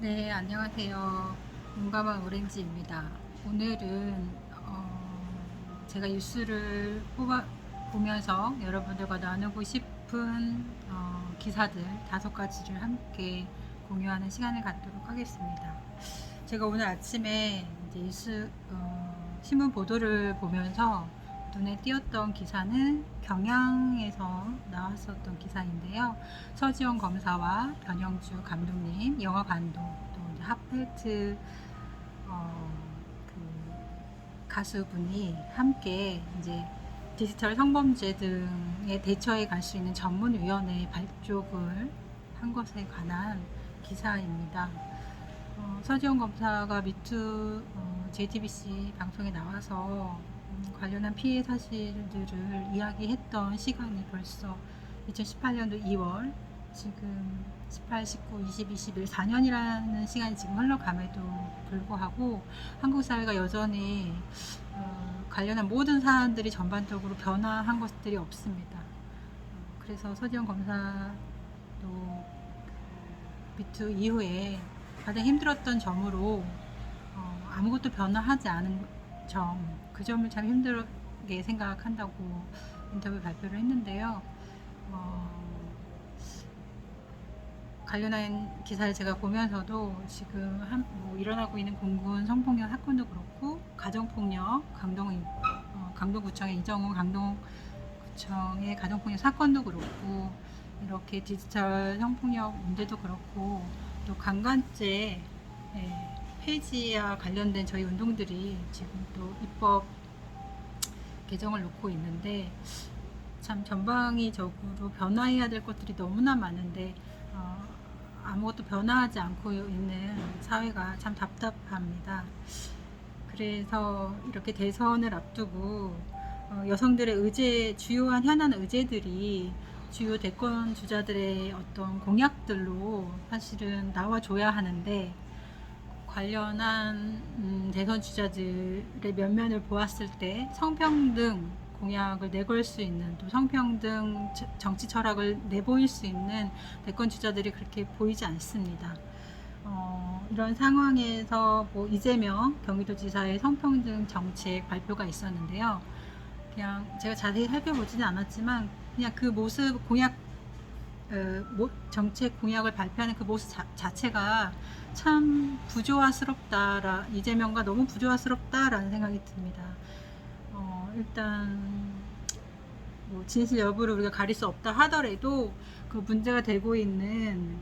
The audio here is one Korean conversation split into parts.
네, 안녕하세요. 용감한 오렌지입니다. 오늘은 제가 뉴스를 보면서 여러분들과 나누고 싶은 기사들 5가지를 함께 공유하는 시간을 갖도록 하겠습니다. 제가 오늘 아침에 이제 신문 보도를 보면서 눈에 띄었던 기사는 경향에서 나왔었던 기사인데요. 서지원 검사와 변영주 감독님, 영화 감독, 또 이제 하펠트 그 가수분이 함께 이제 디지털 성범죄 등에 대처해 갈 수 있는 전문위원회 발족을 한 것에 관한 기사입니다. 서지원 검사가 미투 JTBC 방송에 나와서 관련한 피해 사실들을 이야기했던 시간이 벌써 2018년도 2월, 지금 18, 19, 20, 21, 4년이라는 시간이 지금 흘러감에도 불구하고 한국 사회가 여전히 관련한 모든 사안들이 전반적으로 변화한 것들이 없습니다. 그래서 서지원 검사도 미투 이후에 가장 힘들었던 점으로 아무것도 변화하지 않은 점, 그 점을 참 힘들게 생각한다고 인터뷰 발표를 했는데요. 관련한 기사를 제가 보면서도 지금 일어나고 있는 공군 성폭력 사건도 그렇고 가정폭력, 강동구청의 이정훈 강동구청의 가정폭력 사건도 그렇고 이렇게 디지털 성폭력 문제도 그렇고 또 강간죄 폐지와 관련된 저희 운동들이 지금 또 입법 개정을 놓고 있는데 참 전방위적으로 변화해야 될 것들이 너무나 많은데 아무것도 변화하지 않고 있는 사회가 참 답답합니다. 그래서 이렇게 대선을 앞두고 여성들의 의제, 주요한 현안 의제들이 주요 대권 주자들의 어떤 공약들로 사실은 나와줘야 하는데 관련한 대선 주자들의 면면을 보았을 때 성평등 공약을 내걸 수 있는, 또 성평등 정치 철학을 내보일 수 있는 대권 주자들이 그렇게 보이지 않습니다. 이런 상황에서 이재명 경기도지사의 성평등 정책 발표가 있었는데요. 그냥 제가 자세히 살펴보지는 않았지만 그냥 그 모습, 정책 공약을 발표하는 그 모습 자체가 참 이재명과 너무 부조화스럽다라는 생각이 듭니다. 일단 진실 여부를 우리가 가릴 수 없다 하더라도 그 문제가 되고 있는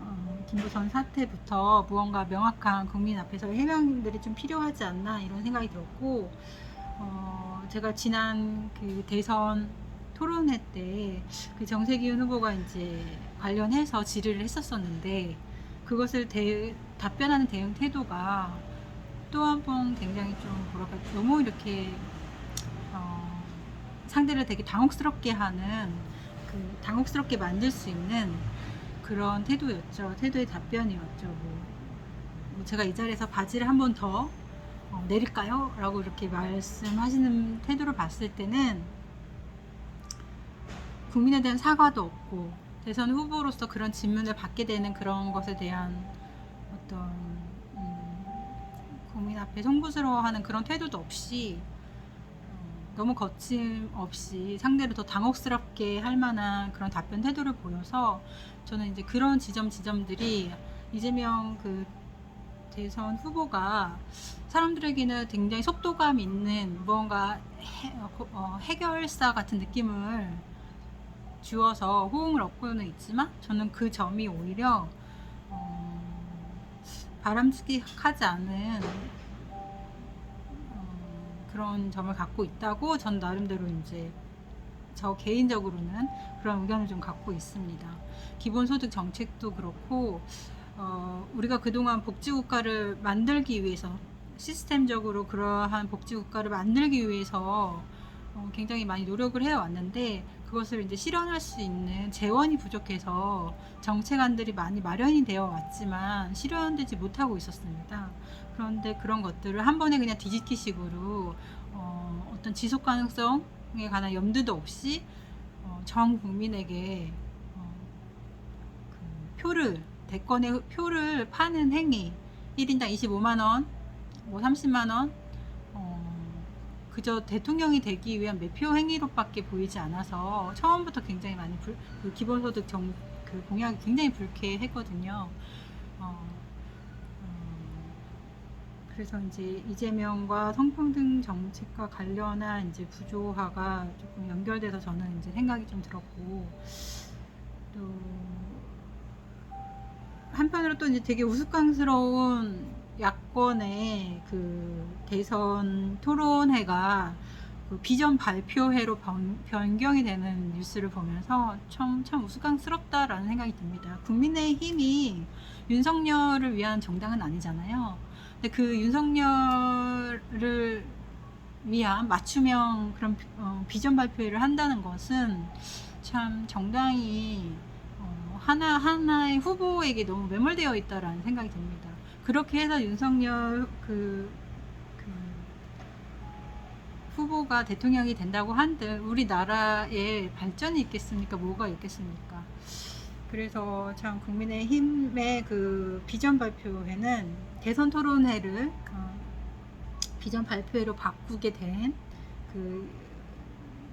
김부선 사태부터 무언가 명확한 국민 앞에서 해명들이 좀 필요하지 않나 이런 생각이 들었고, 제가 지난 그 대선 토론회 때 그 정세균 후보가 이제 관련해서 질의를 했었었는데 그것을 답변하는 대응 태도가 또 한 번 굉장히 좀 너무 이렇게 상대를 되게 당혹스럽게 만들 수 있는 그런 태도의 답변이었죠. 제가 이 자리에서 바지를 한 번 더 내릴까요? 라고 이렇게 말씀하시는 태도를 봤을 때는 국민에 대한 사과도 없고 대선 후보로서 그런 질문을 받게 되는 그런 것에 대한 어떤 국민 앞에 송구스러워하는 그런 태도도 없이 너무 거침없이 상대를 더 당혹스럽게 할 만한 그런 답변 태도를 보여서 저는 이제 그런 지점들이 이재명 그 대선 후보가 사람들에게는 굉장히 속도감 있는 무언가 해결사 같은 느낌을 주어서 호응을 얻고는 있지만 저는 그 점이 오히려 바람직하지 않은 그런 점을 갖고 있다고 전 나름대로 이제 저 개인적으로는 그런 의견을 좀 갖고 있습니다. 기본소득 정책도 그렇고 우리가 그동안 복지국가를 만들기 위해서 시스템적으로 그러한 복지국가를 만들기 위해서 굉장히 많이 노력을 해왔는데 그것을 이제 실현할 수 있는 재원이 부족해서 정책안들이 많이 마련이 되어 왔지만 실현되지 못하고 있었습니다. 그런데 그런 것들을 한 번에 그냥 뒤집기식으로 어떤 지속 가능성에 관한 염두도 없이 전 국민에게 대권의 표를 파는 행위, 1인당 25만원, 뭐 30만원, 그저 대통령이 되기 위한 매표 행위로밖에 보이지 않아서 처음부터 굉장히 많이 그 기본소득 그 공약이 굉장히 불쾌했거든요. 어, 그래서 이제 이재명과 성평등 정책과 관련한 이제 구조화가 조금 연결돼서 저는 이제 생각이 좀 들었고, 또 한편으로 또 이제 되게 우스꽝스러운 야권의 그 대선 토론회가 그 비전 발표회로 변경이 되는 뉴스를 보면서 참 우스꽝스럽다라는 생각이 듭니다. 국민의힘이 윤석열을 위한 정당은 아니잖아요. 근데 그 윤석열을 위한 맞춤형 그런 비전 발표회를 한다는 것은 참 정당이 하나의 후보에게 너무 매몰되어 있다라는 생각이 듭니다. 그렇게 해서 윤석열 그 후보가 대통령이 된다고 한들 우리나라에 발전이 있겠습니까? 뭐가 있겠습니까? 그래서 참 국민의힘의 그 비전 발표회는 대선 토론회를 비전 발표회로 바꾸게 된 그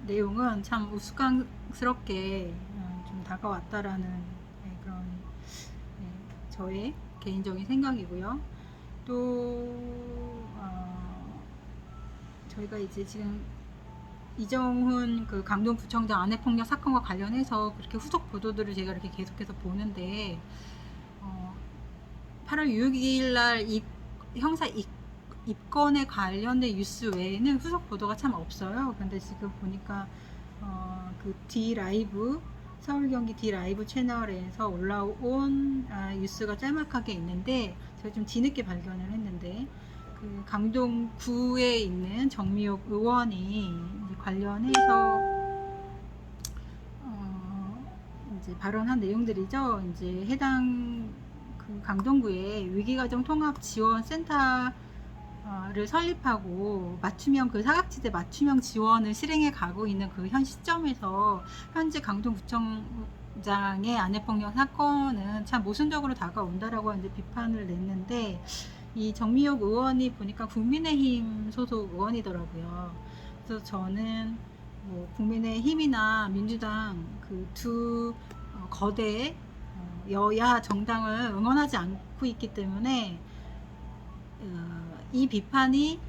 내용은 참 우스꽝스럽게 좀 다가왔다라는 그런 저의 개인적인 생각이고요. 또 저희가 이제 지금 이정훈 그 강동구청장 아내폭력 사건과 관련해서 그렇게 후속 보도들을 제가 이렇게 계속해서 보는데 8월 6일 날 형사 입건에 관련된 뉴스 외에는 후속 보도가 참 없어요. 근데 지금 보니까 그 D-라이브 서울 경기 D-라이브 채널에서 올라온 뉴스가 짤막하게 있는데 제가 좀 뒤늦게 발견을 했는데 그 강동구에 있는 정미옥 의원이 관련해서 이제 발언한 내용들이죠. 이제 해당 그 강동구에 위기가정 통합 지원 센터를 설립하고 맞춤형 그 사각지대 맞춤형 지원을 실행해 가고 있는 그 현 시점에서 현재 강동구청장의 아내폭력 사건은 참 모순적으로 다가온다라고 이제 비판을 냈는데, 이 정미옥 의원이 보니까 국민의힘 소속 의원이더라고요. 그래서 저는 뭐 국민의힘이나 민주당 그 두 거대 여야 정당을 응원하지 않고 있기 때문에 이 비판이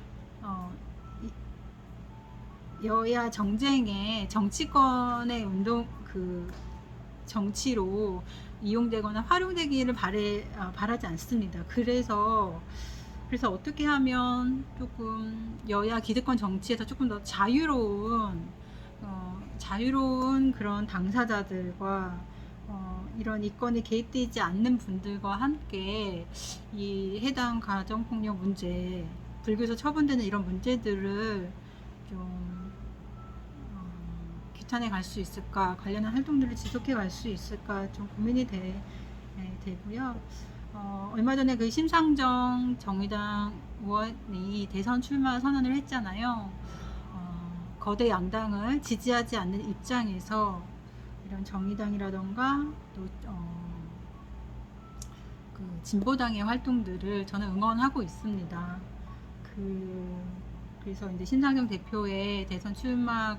여야 정쟁의 정치권의 운동 그 정치로 이용되거나 활용되기를 바라지 않습니다. 그래서 어떻게 하면 조금 여야 기득권 정치에서 조금 더 자유로운 그런 당사자들과 이런 이권에 개입되지 않는 분들과 함께 이 해당 가정폭력 문제, 불교에서 처분되는 이런 문제들을 좀 규탄해 갈 수 있을까, 관련한 활동들을 지속해 갈 수 있을까 좀 고민이 되고요. 얼마 전에 그 심상정 정의당 의원이 대선 출마 선언을 했잖아요. 거대 양당을 지지하지 않는 입장에서 이런 정의당이라던가 또 그 진보당의 활동들을 저는 응원하고 있습니다. 그래서 이제 심상정 대표의 대선 출마를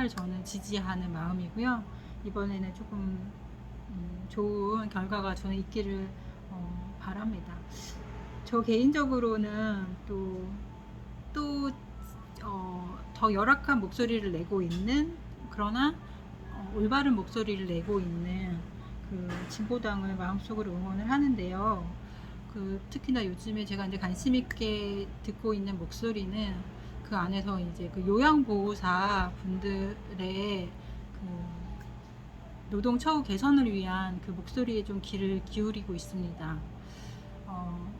저는 지지하는 마음이고요. 이번에는 조금 좋은 결과가 저는 있기를 바랍니다. 저 개인적으로는 더 열악한 목소리를 내고 있는, 그러나 올바른 목소리를 내고 있는 그 진보당을 마음속으로 응원을 하는데요. 특히나 요즘에 제가 이제 관심 있게 듣고 있는 목소리는 그 안에서 이제 그 요양보호사 분들의 그 노동 처우 개선을 위한 그 목소리에 좀 귀를 기울이고 있습니다.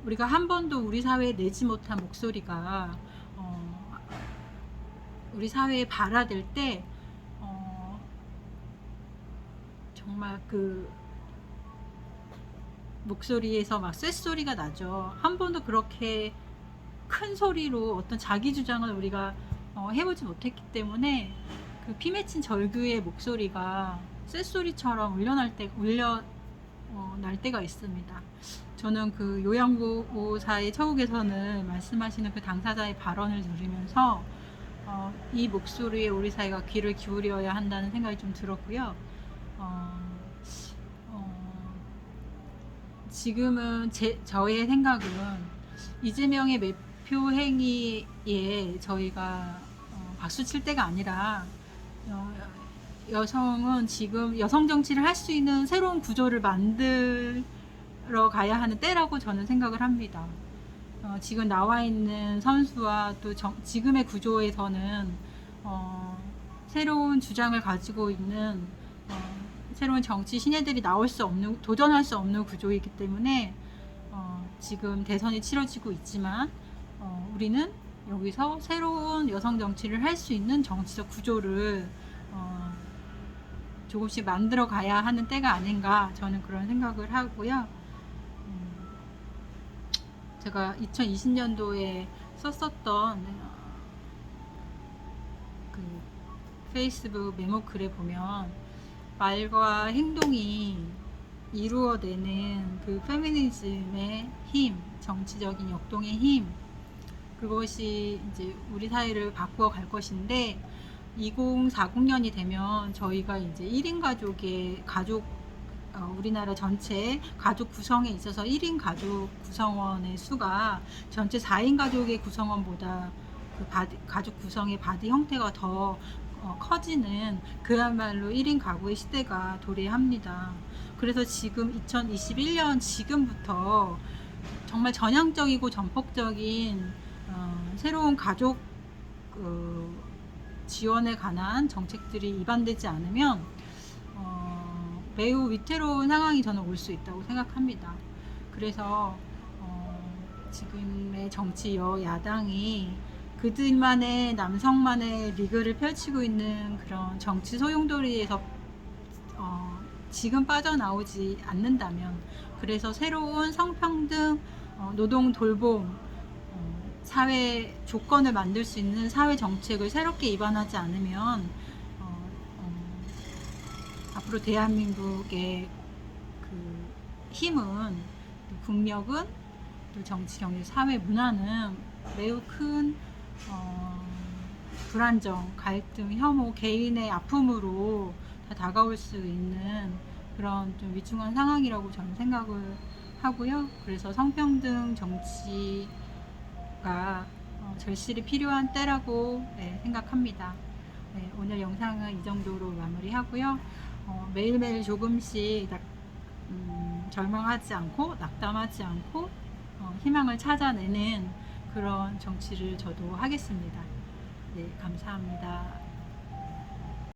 우리가 한 번도 우리 사회에 내지 못한 목소리가 우리 사회에 발화될 때 정말 그 목소리에서 막 쇳소리가 나죠. 한 번도 그렇게 큰 소리로 어떤 자기 주장을 우리가 해보지 못했기 때문에 그 피 맺힌 절규의 목소리가 쇳소리처럼 울려날 날 때가 있습니다. 저는 그 요양보호사의 처우개선을 말씀하시는 그 당사자의 발언을 들으면서 이 목소리에 우리 사회가 귀를 기울여야 한다는 생각이 좀 들었고요. 어, 어, 지금은 저의 생각은 이재명의 매표 행위에 저희가 박수 칠 때가 아니라 여성은 지금 여성 정치를 할 수 있는 새로운 구조를 만들어 가야 하는 때라고 저는 생각을 합니다. 지금 나와 있는 선수와 또 지금의 구조에서는 새로운 주장을 가지고 있는 새로운 정치 신예들이 나올 수 없는, 도전할 수 없는 구조이기 때문에 지금 대선이 치러지고 있지만 우리는 여기서 새로운 여성 정치를 할 수 있는 정치적 구조를 조금씩 만들어 가야 하는 때가 아닌가, 저는 그런 생각을 하고요. 제가 2020년도에 썼었던 그 페이스북 메모 글에 보면 말과 행동이 이루어내는 그 페미니즘의 힘, 정치적인 역동의 힘, 그것이 이제 우리 사회를 바꾸어 갈 것인데, 2040년이 되면 저희가 이제 1인 가족의 우리나라 전체 가족 구성에 있어서 1인 가족 구성원의 수가 전체 4인 가족의 구성원보다 그 가족 구성의 바디 형태가 더 커지는, 그야말로 1인 가구의 시대가 도래합니다. 그래서 지금 2021년 지금부터 정말 전향적이고 전폭적인 새로운 가족 지원에 관한 정책들이 입안되지 않으면 매우 위태로운 상황이 저는 올 수 있다고 생각합니다. 그래서 지금의 정치 여야당이 그들만의 남성만의 리그를 펼치고 있는 그런 정치 소용돌이에서 지금 빠져나오지 않는다면, 그래서 새로운 성평등, 노동 돌봄, 사회 조건을 만들 수 있는 사회 정책을 새롭게 입안하지 않으면 앞으로 대한민국의 그 힘은, 국력은, 또 정치, 경제, 사회, 문화는 매우 큰 불안정, 갈등, 혐오, 개인의 아픔으로 다 다가올 수 있는 그런 좀 위중한 상황이라고 저는 생각을 하고요. 그래서 성평등 정치가 절실히 필요한 때라고 생각합니다. 오늘 영상은 이 정도로 마무리하고요. 매일매일 조금씩 절망하지 않고 낙담하지 않고 희망을 찾아내는 그런 정치를 저도 하겠습니다. 네, 감사합니다.